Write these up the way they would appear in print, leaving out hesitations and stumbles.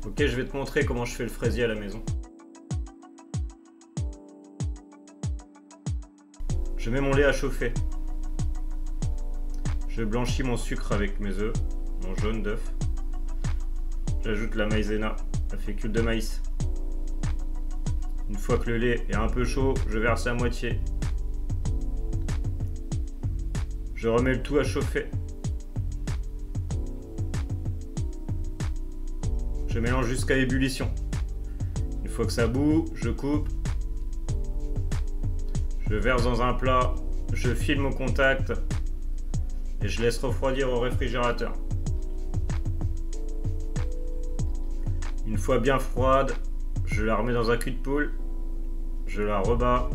Ok, je vais te montrer comment je fais le fraisier à la maison. Je mets mon lait à chauffer. Je blanchis mon sucre avec mes œufs, mon jaune d'œuf. J'ajoute la maïzena, la fécule de maïs. Une fois que le lait est un peu chaud, je verse à moitié. Je remets le tout à chauffer. Je mélange jusqu'à ébullition. Une fois que ça bout, je coupe. Je verse dans un plat, je filme au contact et je laisse refroidir au réfrigérateur. Une fois bien froide, je la remets dans un cul de poule, je la rebats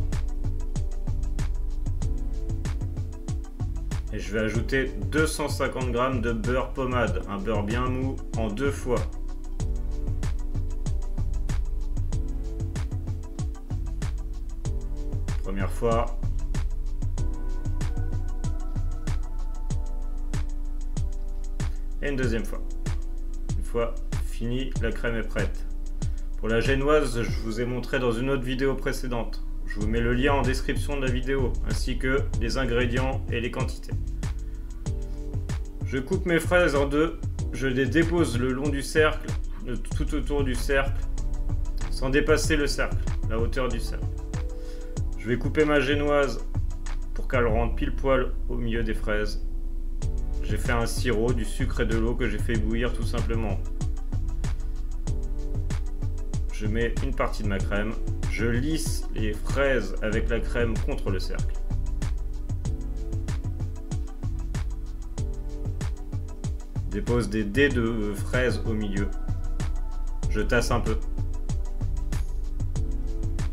et je vais ajouter 250 g de beurre pommade, un beurre bien mou en 2 fois. Première fois. Et une deuxième fois. Une fois fini, la crème est prête. Pour la génoise, je vous ai montré dans une autre vidéo précédente. Je vous mets le lien en description de la vidéo, ainsi que les ingrédients et les quantités. Je coupe mes fraises en deux, je les dépose le long du cercle, tout autour du cercle, sans dépasser le cercle, la hauteur du cercle. Je vais couper ma génoise pour qu'elle rentre pile poil au milieu des fraises. J'ai fait un sirop, du sucre et de l'eau que j'ai fait bouillir tout simplement. Je mets une partie de ma crème. Je lisse les fraises avec la crème contre le cercle. Je dépose des dés de fraises au milieu. Je tasse un peu.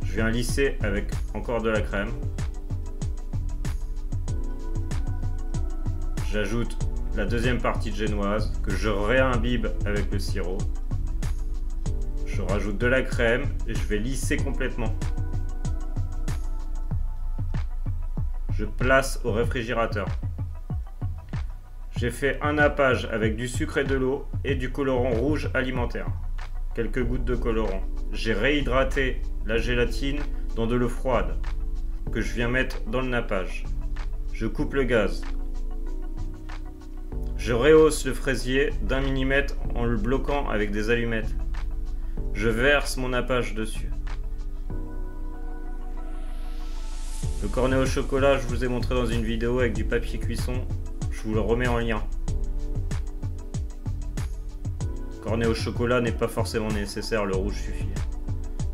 Je viens lisser avec encore de la crème. J'ajoute la deuxième partie de génoise que je réimbibe avec le sirop. Je rajoute de la crème et je vais lisser complètement. Je place au réfrigérateur. J'ai fait un nappage avec du sucre et de l'eau et du colorant rouge alimentaire. Quelques gouttes de colorant. J'ai réhydraté la gélatine dans de l'eau froide que je viens mettre dans le nappage. Je coupe le gaz. Je rehausse le fraisier d'1 mm en le bloquant avec des allumettes. Je verse mon nappage dessus. Le cornet au chocolat, je vous ai montré dans une vidéo avec du papier cuisson. Je vous le remets en lien. Cornet au chocolat n'est pas forcément nécessaire, le rouge suffit.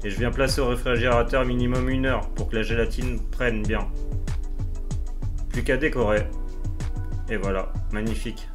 Et je viens placer au réfrigérateur minimum 1 heure pour que la gélatine prenne bien. Plus qu'à décorer. Et voilà, magnifique.